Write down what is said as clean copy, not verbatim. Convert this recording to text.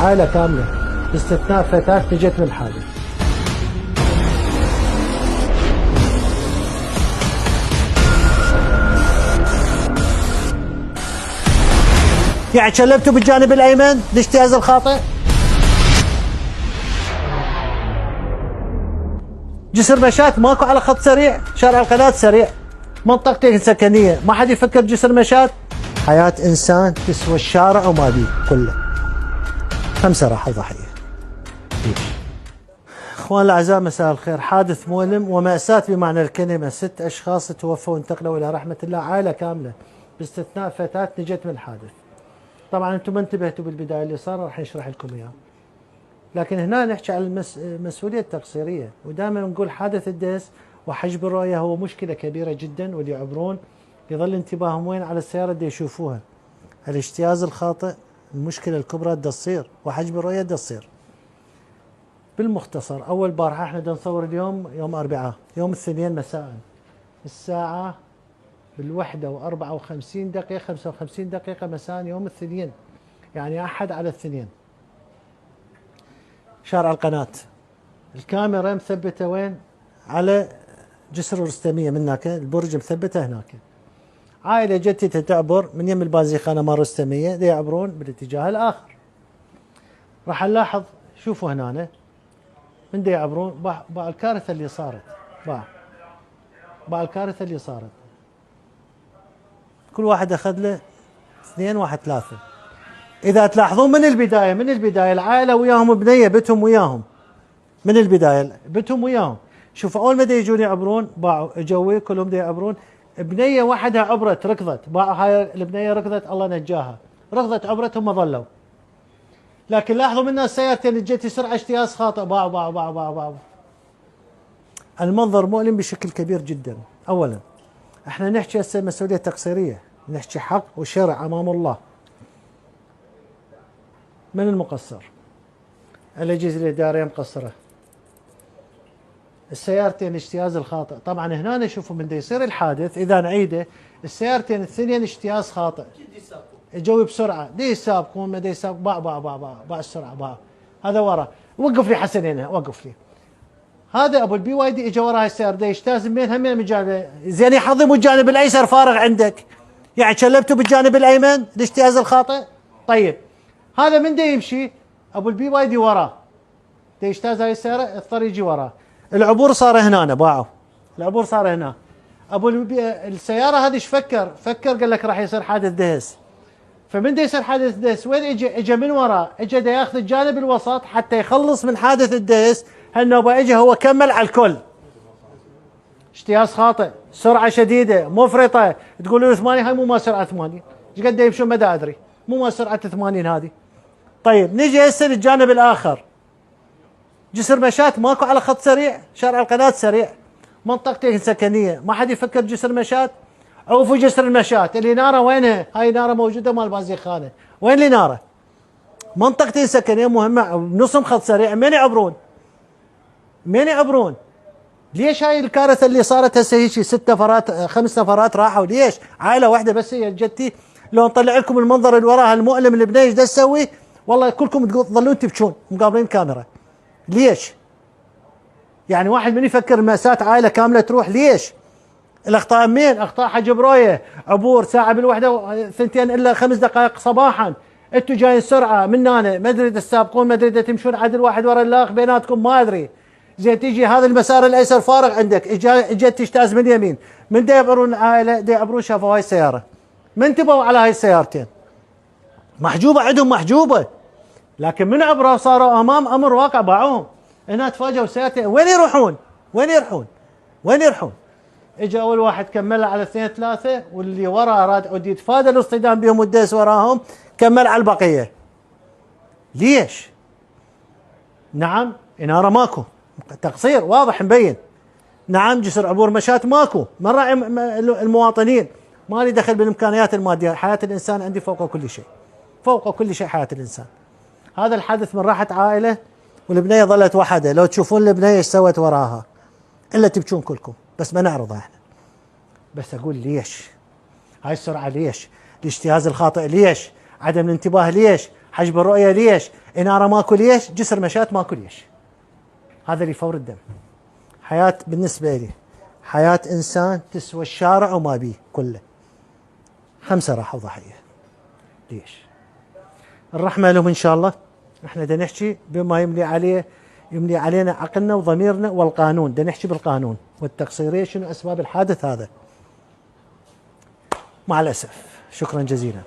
عائلة كاملة باستثناء فتاة نجت من الحادث. يعني شلبتوا بالجانب الأيمن لاجتياز الخاطئ. جسر مشاة ماكو على خط سريع، شارع القناة سريع، منطقتين سكنية، ما حد يفكر جسر مشاة. حياة إنسان تسوى الشارع وما بيه كله. 5 راحوا ضحية. اخوان الاعزاء مساء الخير. حادث مؤلم ومأساة بمعنى الكلمة، 6 اشخاص توفوا وانتقلوا الى رحمة الله، عائلة كاملة باستثناء فتاة نجت من الحادث. طبعا انتم ما انتبهتوا بالبداية اللي صار، راح نشرح لكم اياه. لكن هنا نحكي عن المسؤولية التقصيرية، ودائما نقول حادث الديس وحجب الرؤية هو مشكلة كبيرة جدا، واللي يعبرون يظل انتباههم وين؟ على السيارة اللي يشوفوها. الاجتياز الخاطئ المشكلة الكبرى دا تصير، وحجب الرؤية دا تصير. بالمختصر، أول بارحة احنا بدنا نصور اليوم يوم أربعاء، يوم الاثنين مساء الساعة 1:54 55 دقيقة مساء يوم الاثنين، يعني أحد على الاثنين. شارع القناة، الكاميرا مثبتة وين؟ على جسر الرستمية، من هناك البرج مثبتة هناك. عائلة جتي تعبر من يم البازيخانة مال الرستمية، دي يعبرون بالاتجاه الآخر. راح نلاحظ، شوفوا هنا من دي يعبرون باع الكارثة اللي صارت، باع الكارثة اللي صارت. كل واحد أخذ له 2 1 3. إذا تلاحظون من البداية العائلة وياهم بنية، بتهم وياهم من البداية، بتهم وياهم. شوفوا أول ما دي يجون يعبرون باعوا، اجوا كلهم دي يعبرون. بنية وحدها عبرت ركضت، باعوا هاي البنية ركضت، الله نجاها، ركضت عبرت، هم ظلوا. لكن لاحظوا منا السيارتين جت سرعة اجتياز خاطئ، باعوا. المنظر مؤلم بشكل كبير جدا. أولا احنا نحكي هسه مسؤولية تقصيرية، نحكي حق وشرع أمام الله. من المقصر؟ الأجهزة الإدارية مقصرة. السيارتين اجتياز الخاطئ، طبعا هنا نشوفوا من دا يصير الحادث، إذا نعيده السيارتين الثنين اجتياز خاطئ، جو بسرعة، دي يسابقون، ما دي يسابق، باع السرعة، باع. هذا ورا، وقف لي حسن هنا، وقف لي. هذا ابو البي واي دي اجى ورا هاي السيارة، دا يجتاز من همين من جانب، زين يحظم الجانب الايسر فارغ عندك، يعني شلبته بالجانب الايمن الاجتياز الخاطئ. طيب هذا من دا يمشي؟ ابو البي واي دي وراه، دا يجتاز هاي السيارة، اضطر يجي وراه. العبور صار هنا، باعوا العبور صار هنا. ابو السيارة هذه ايش فكر قال لك راح يصير حادث دهس. فمن دا يصير حادث دهس وين اجى من وراه، اجى دا ياخذ الجانب الوسط حتى يخلص من حادث الدهس. هالنوبة اجى هو كمل على الكل. اجتياز خاطئ، سرعة شديدة مفرطة، تقولوا له 80، هاي مو ما سرعة 80، ايش قد يمشون ما ادري، مو ما سرعة 80 هذه. طيب نجي هسه للجانب الاخر، جسر مشاة ماكو على خط سريع، شارع القناة سريع، منطقتين سكنية، ما حد يفكر جسر مشاة. عوفوا جسر المشاة، الإنارة وينها؟ هاي إنارة موجودة مال بازيخانة، وين الإنارة؟ منطقتين سكنية مهمة بنصهم خط سريع، من يعبرون؟ ليش هاي الكارثة اللي صارت هسه هيك 6 نفرات 5 نفرات راحوا؟ ليش؟ عائلة واحدة بس هي جتي. لو نطلع لكم المنظر اللي وراها المؤلم اللي بنيش ده تسوي، والله كلكم تظلون تبكون مقابلين كاميرا. ليش؟ يعني واحد من يفكر مأساة عائلة كاملة تروح؟ ليش؟ الاخطاء مين؟ اخطاء حجب رؤية، عبور ساعة بالوحدة 2 إلا 5 دقائق صباحا، انتوا جايين سرعة من هنا، ما ادري تسابقون، ما ادري تمشون عدل واحد ورا الاخ بيناتكم، ما ادري. زين تيجي هذا المسار الايسر فارغ عندك، اجت تجتاز من اليمين، من دا يعبرون عائلة، دا يعبرون شافوا هاي السيارة، ما انتبهوا على هاي السيارتين، محجوبة عندهم محجوبة. لكن من عبروا صاروا امام امر واقع، باعوهم. هنا تفاجئوا سيارتين، وين يروحون؟ اجى اول واحد كمل على 2 3، واللي وراه اراد يتفادى الاصطدام بهم والديس وراهم، كمل على البقيه. ليش؟ نعم اناره ماكو، تقصير واضح مبين. نعم جسر عبور مشاة ماكو، من راعي المواطنين. ما لي دخل بالامكانيات الماديه، حياه الانسان عندي فوق كل شيء، حياه الانسان. هذا الحدث من راحت عائله، والبنيه ظلت وحده. لو تشوفون البنيه ايش سوت وراها، الا تبكون كلكم، بس ما نعرضها احنا. بس اقول ليش؟ هاي السرعة ليش؟ الاجتياز الخاطئ ليش؟ عدم الانتباه ليش؟ حجب الرؤية ليش؟ إنارة ماكو ليش؟ جسر مشاة ماكو ليش. هذا اللي فور الدم. حياة بالنسبة لي حياة إنسان تسوى الشارع وما بيه كله. 5 راحوا ضحية. ليش؟ الرحمة لهم إن شاء الله. احنا دا نحكي بما يملي علينا عقلنا وضميرنا والقانون، دا نحكي بالقانون والتقصيرية شنو أسباب الحادث هذا. مع الأسف. شكرا جزيلا.